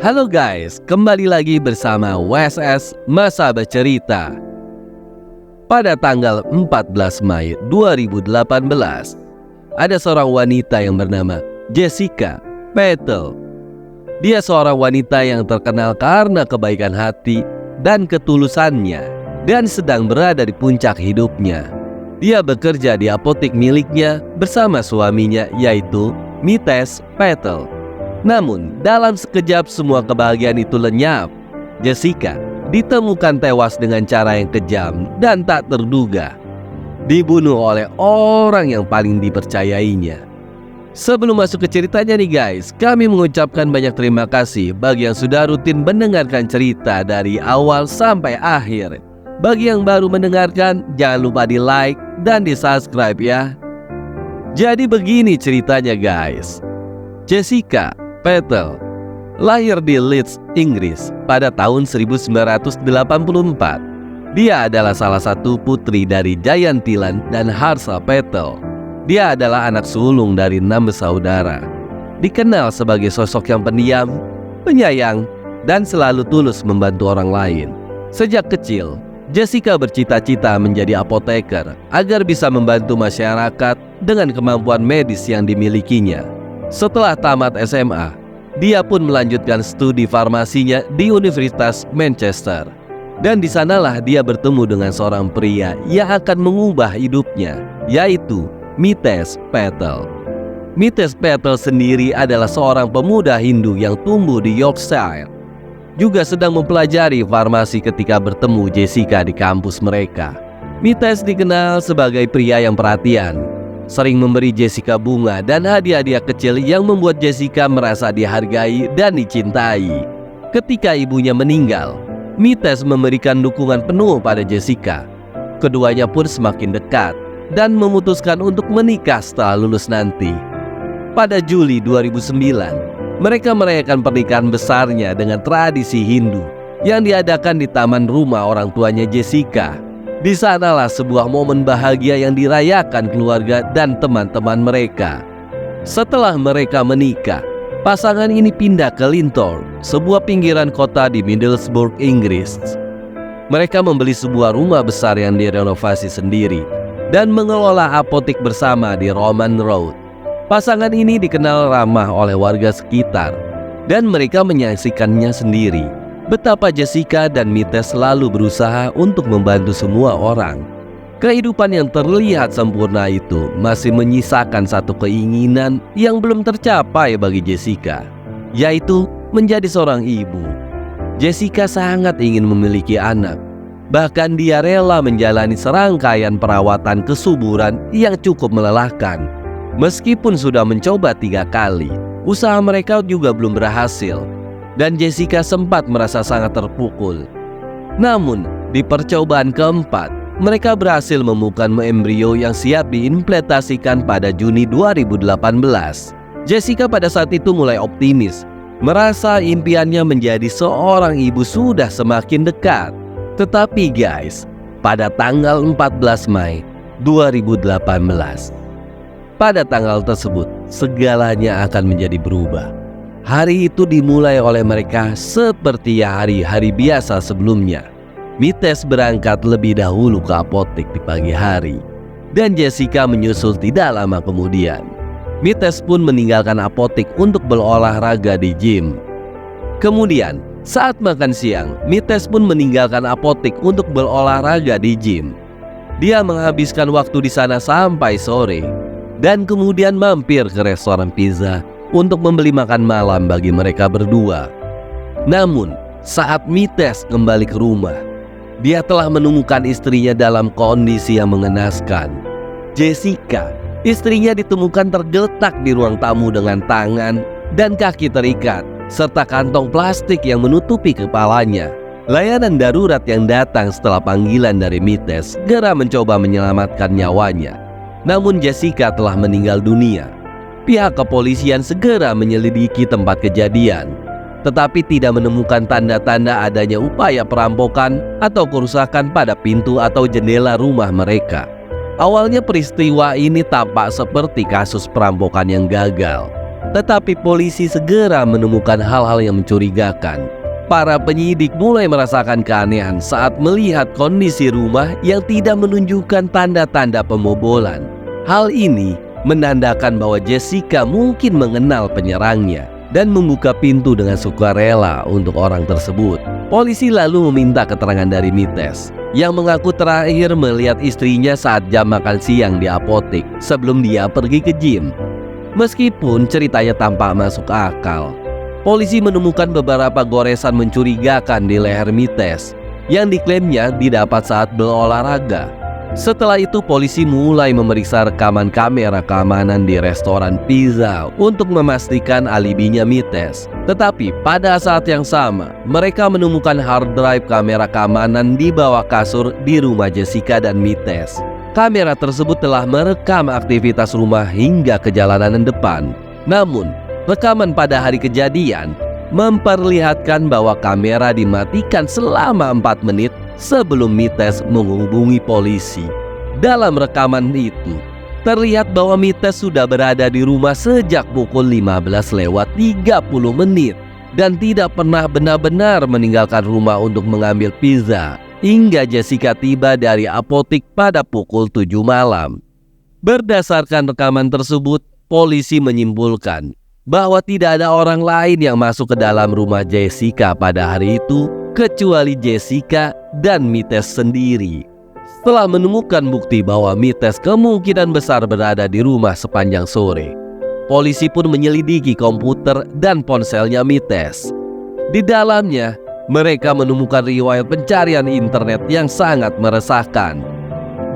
Halo guys, kembali lagi bersama WSS Masa Bercerita. Pada tanggal 14 Mei 2018, ada seorang wanita yang bernama Jessica Petel. Dia seorang wanita yang terkenal karena kebaikan hati dan ketulusannya dan sedang berada di puncak hidupnya. Dia bekerja di apotek miliknya bersama suaminya yaitu Mites Petel. Namun, dalam sekejap semua kebahagiaan itu lenyap. Jessica ditemukan tewas dengan cara yang kejam dan tak terduga. Dibunuh oleh orang yang paling dipercayainya. Sebelum masuk ke ceritanya nih guys, kami mengucapkan banyak terima kasih bagi yang sudah rutin mendengarkan cerita dari awal sampai akhir. Bagi yang baru mendengarkan, jangan lupa di like dan di subscribe ya. Jadi begini ceritanya guys. Jessica Petel lahir di Leeds, Inggris pada tahun 1984. Dia adalah salah satu putri dari Jayantilan dan Harsha Petel. Dia adalah anak sulung dari 6 bersaudara. Dikenal sebagai sosok yang pendiam, penyayang, dan selalu tulus membantu orang lain. Sejak kecil, Jessica bercita-cita menjadi apoteker agar bisa membantu masyarakat dengan kemampuan medis yang dimilikinya. Setelah tamat SMA, dia pun melanjutkan studi farmasinya di Universitas Manchester. Dan di sanalah dia bertemu dengan seorang pria yang akan mengubah hidupnya, yaitu Mites Petel. Mites Petel sendiri adalah seorang pemuda Hindu yang tumbuh di Yorkshire. Juga sedang mempelajari farmasi ketika bertemu Jessica di kampus mereka. Mites dikenal sebagai pria yang perhatian, sering memberi Jessica bunga dan hadiah-hadiah kecil yang membuat Jessica merasa dihargai dan dicintai. Ketika ibunya meninggal, Mites memberikan dukungan penuh pada Jessica. Keduanya pun semakin dekat dan memutuskan untuk menikah setelah lulus nanti. Pada Juli 2009, mereka merayakan pernikahan besarnya dengan tradisi Hindu yang diadakan di taman rumah orang tuanya Jessica. Di sanalah sebuah momen bahagia yang dirayakan keluarga dan teman-teman mereka. Setelah mereka menikah, pasangan ini pindah ke Lintorp, sebuah pinggiran kota di Middlesbrough, Inggris. Mereka membeli sebuah rumah besar yang direnovasi sendiri dan mengelola apotek bersama di Roman Road. Pasangan ini dikenal ramah oleh warga sekitar dan mereka menyaksikannya sendiri betapa Jessica dan Mites selalu berusaha untuk membantu semua orang. Kehidupan yang terlihat sempurna itu masih menyisakan satu keinginan yang belum tercapai bagi Jessica, yaitu menjadi seorang ibu. Jessica sangat ingin memiliki anak. Bahkan dia rela menjalani serangkaian perawatan kesuburan yang cukup melelahkan. Meskipun sudah mencoba 3 kali, usaha mereka juga belum berhasil. Dan Jessica sempat merasa sangat terpukul. Namun, di percobaan keempat, mereka berhasil membuka embrio yang siap diimplementasikan pada Juni 2018. Jessica pada saat itu mulai optimis, merasa impiannya menjadi seorang ibu sudah semakin dekat. Tetapi guys, pada tanggal 14 Mei 2018, pada tanggal tersebut, segalanya akan menjadi berubah. Hari itu dimulai oleh mereka seperti hari-hari biasa sebelumnya. Mites berangkat lebih dahulu ke apotek di pagi hari, dan Jessica menyusul tidak lama kemudian. Mites pun meninggalkan apotek untuk berolahraga di gym. Kemudian, saat makan siang, Mites pun meninggalkan apotek untuk berolahraga di gym. Dia menghabiskan waktu di sana sampai sore, dan kemudian mampir ke restoran pizza untuk membeli makan malam bagi mereka berdua. Namun, saat Mites kembali ke rumah, dia telah menemukan istrinya dalam kondisi yang mengenaskan. Jessica, istrinya ditemukan tergeletak di ruang tamu dengan tangan dan kaki terikat, serta kantong plastik yang menutupi kepalanya. Layanan darurat yang datang setelah panggilan dari Mites segera mencoba menyelamatkan nyawanya. Namun Jessica telah meninggal dunia. Pihak kepolisian segera menyelidiki tempat kejadian, tetapi tidak menemukan tanda-tanda adanya upaya perampokan atau kerusakan pada pintu atau jendela rumah mereka. Awalnya peristiwa ini tampak seperti kasus perampokan yang gagal. Tetapi polisi segera menemukan hal-hal yang mencurigakan. Para penyidik mulai merasakan keanehan saat melihat kondisi rumah yang tidak menunjukkan tanda-tanda pembobolan. Hal ini menandakan bahwa Jessica mungkin mengenal penyerangnya dan membuka pintu dengan sukarela untuk orang tersebut. Polisi lalu meminta keterangan dari Mites yang mengaku terakhir melihat istrinya saat jam makan siang di apotek sebelum dia pergi ke gym. Meskipun ceritanya tampak masuk akal, polisi menemukan beberapa goresan mencurigakan di leher Mites yang diklaimnya didapat saat berolahraga. Setelah itu polisi mulai memeriksa rekaman kamera keamanan di restoran pizza untuk memastikan alibinya Mites. Tetapi pada saat yang sama, mereka menemukan hard drive kamera keamanan di bawah kasur di rumah Jessica dan Mites. Kamera tersebut telah merekam aktivitas rumah hingga ke jalanan depan. Namun, rekaman pada hari kejadian memperlihatkan bahwa kamera dimatikan selama 4 menit sebelum Mites menghubungi polisi. Dalam rekaman itu, terlihat bahwa Mites sudah berada di rumah sejak pukul 15:30 dan tidak pernah benar-benar meninggalkan rumah untuk mengambil pizza hingga Jessica tiba dari apotek pada pukul 7 malam. Berdasarkan rekaman tersebut, polisi menyimpulkan bahwa tidak ada orang lain yang masuk ke dalam rumah Jessica pada hari itu kecuali Jessica dan Mites sendiri. Setelah menemukan bukti bahwa Mites kemungkinan besar berada di rumah sepanjang sore, polisi pun menyelidiki komputer dan ponselnya Mites. Di dalamnya, mereka menemukan riwayat pencarian internet yang sangat meresahkan.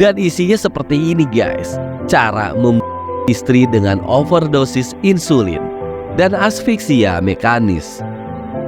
Dan isinya seperti ini guys, cara membunuh istri dengan overdosis insulin dan asfiksia mekanis.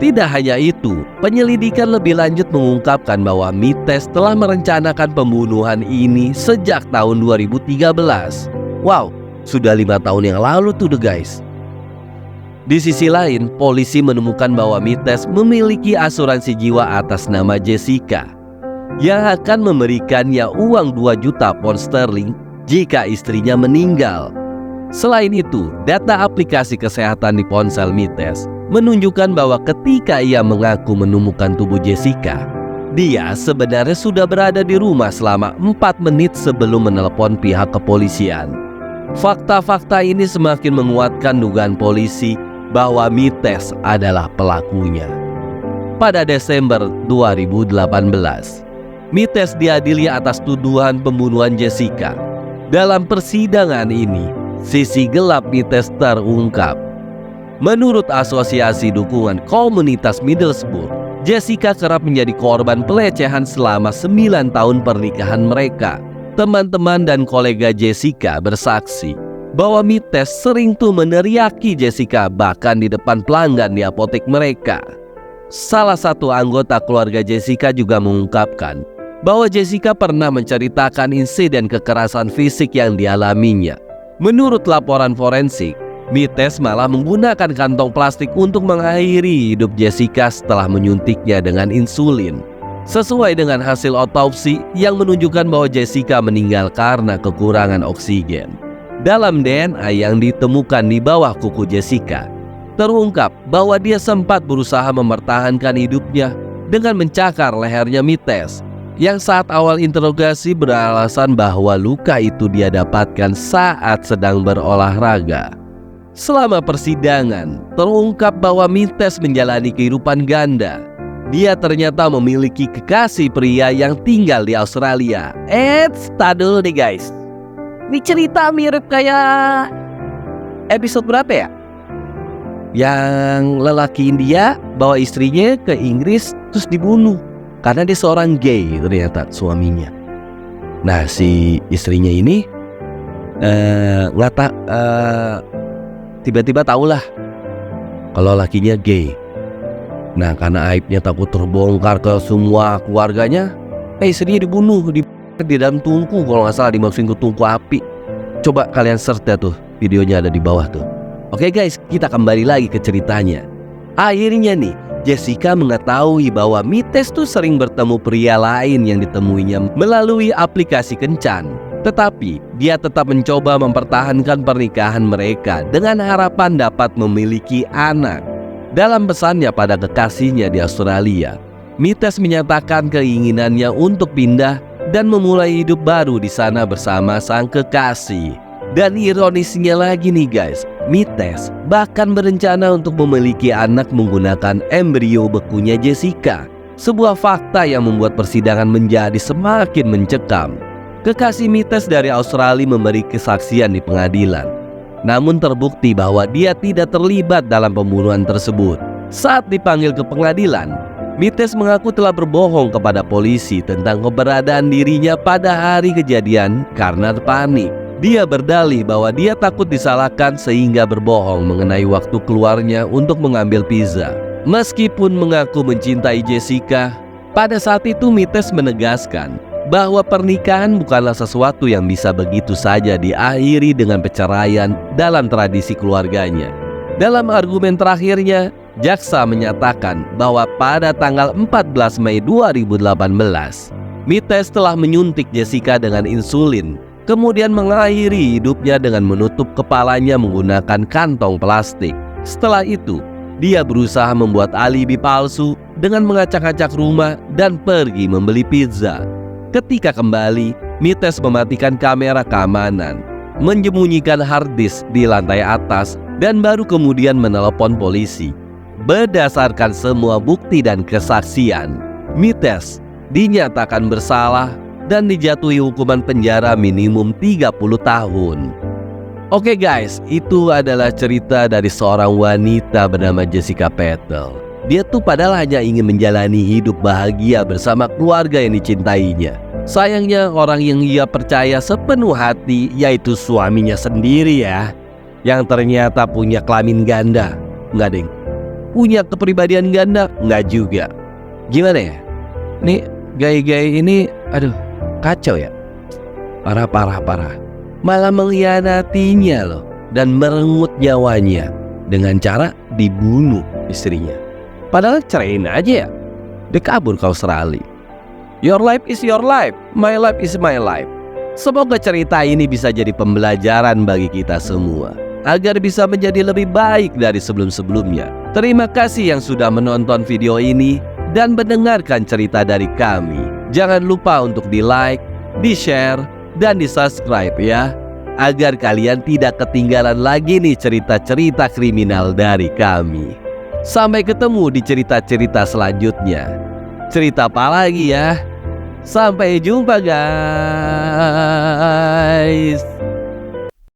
Tidak hanya itu, penyelidikan lebih lanjut mengungkapkan bahwa Mites telah merencanakan pembunuhan ini sejak tahun 2013. Wow, sudah 5 tahun yang lalu tuh guys. Di sisi lain, polisi menemukan bahwa Mites memiliki asuransi jiwa atas nama Jessica yang akan memberikannya uang 2 juta pound sterling jika istrinya meninggal. Selain itu, data aplikasi kesehatan di ponsel Mites menunjukkan bahwa ketika ia mengaku menemukan tubuh Jessica, dia sebenarnya sudah berada di rumah selama 4 menit sebelum menelepon pihak kepolisian. Fakta-fakta ini semakin menguatkan dugaan polisi bahwa Mites adalah pelakunya. Pada Desember 2018, Mites diadili atas tuduhan pembunuhan Jessica. Dalam persidangan ini, sisi gelap Mites terungkap. Menurut Asosiasi Dukungan Komunitas Middlesbrough, Jessica kerap menjadi korban pelecehan selama 9 tahun pernikahan mereka. Teman-teman dan kolega Jessica bersaksi bahwa Mites sering tuh meneriaki Jessica bahkan di depan pelanggan di apotek mereka. Salah satu anggota keluarga Jessica juga mengungkapkan bahwa Jessica pernah menceritakan insiden kekerasan fisik yang dialaminya. Menurut laporan forensik, Mites malah menggunakan kantong plastik untuk mengakhiri hidup Jessica setelah menyuntiknya dengan insulin. Sesuai dengan hasil otopsi yang menunjukkan bahwa Jessica meninggal karena kekurangan oksigen. Dalam DNA yang ditemukan di bawah kuku Jessica, terungkap bahwa dia sempat berusaha mempertahankan hidupnya dengan mencakar lehernya Mites, yang saat awal interogasi beralasan bahwa luka itu dia dapatkan saat sedang berolahraga. Selama persidangan, terungkap bahwa Mites menjalani kehidupan ganda. Dia ternyata memiliki kekasih pria yang tinggal di Australia. Tar dulu deh guys. Ini cerita mirip kayak episode berapa ya? Yang lelaki India bawa istrinya ke Inggris terus dibunuh karena dia seorang gay ternyata suaminya. Nah si istrinya ini tiba-tiba tahulah kalau lakinya gay. Nah karena aibnya takut terbongkar ke semua keluarganya, istrinya dibunuh di dalam tungku, kalau nggak salah dimasukin ke tungku api. Coba kalian search ya tuh, videonya ada di bawah tuh. Oke guys, kita kembali lagi ke ceritanya. Akhirnya nih, Jessica mengetahui bahwa Mites tuh sering bertemu pria lain yang ditemuinya melalui aplikasi kencan. Tetapi dia tetap mencoba mempertahankan pernikahan mereka dengan harapan dapat memiliki anak. Dalam pesannya pada kekasihnya di Australia, Mites menyatakan keinginannya untuk pindah dan memulai hidup baru di sana bersama sang kekasih. Dan ironisnya lagi nih guys, Mites bahkan berencana untuk memiliki anak menggunakan embrio bekunya Jessica. Sebuah fakta yang membuat persidangan menjadi semakin mencekam. Kekasih Mites dari Australia memberi kesaksian di pengadilan. Namun terbukti bahwa dia tidak terlibat dalam pembunuhan tersebut. Saat dipanggil ke pengadilan, Mites mengaku telah berbohong kepada polisi tentang keberadaan dirinya pada hari kejadian karena panik. Dia berdalih bahwa dia takut disalahkan sehingga berbohong mengenai waktu keluarnya untuk mengambil pizza. Meskipun mengaku mencintai Jessica, pada saat itu Mites menegaskan bahwa pernikahan bukanlah sesuatu yang bisa begitu saja diakhiri dengan perceraian dalam tradisi keluarganya. Dalam argumen terakhirnya, jaksa menyatakan bahwa pada tanggal 14 Mei 2018, Mites telah menyuntik Jessica dengan insulin, kemudian mengakhiri hidupnya dengan menutup kepalanya menggunakan kantong plastik. Setelah itu, dia berusaha membuat alibi palsu dengan mengacak-acak rumah dan pergi membeli pizza. Ketika kembali, Mites mematikan kamera keamanan, menyembunyikan hard disk di lantai atas, dan baru kemudian menelepon polisi. Berdasarkan semua bukti dan kesaksian, Mites dinyatakan bersalah dan dijatuhi hukuman penjara minimum 30 tahun. Oke guys, itu adalah cerita dari seorang wanita bernama Jessica Petal. Dia tuh padahal hanya ingin menjalani hidup bahagia bersama keluarga yang dicintainya. Sayangnya orang yang ia percaya sepenuh hati, yaitu suaminya sendiri ya, yang ternyata punya kelamin ganda. Enggak deng. Punya kepribadian ganda? Enggak juga. Gimana ya? Nih gay-gay ini, aduh kacau ya. Parah. Malah mengkhianatinya loh, dan merenggut nyawanya dengan cara dibunuh istrinya. Padahal ceraiin aja ya. Dia kabur ke Australia. Your life is your life, my life is my life. Semoga cerita ini bisa jadi pembelajaran bagi kita semua, agar bisa menjadi lebih baik dari sebelum-sebelumnya. Terima kasih yang sudah menonton video ini dan mendengarkan cerita dari kami. Jangan lupa untuk di-like, di-share, dan di-subscribe ya, agar kalian tidak ketinggalan lagi nih cerita-cerita kriminal dari kami. Sampai ketemu di cerita-cerita selanjutnya. Cerita apa lagi ya? Sampai jumpa guys.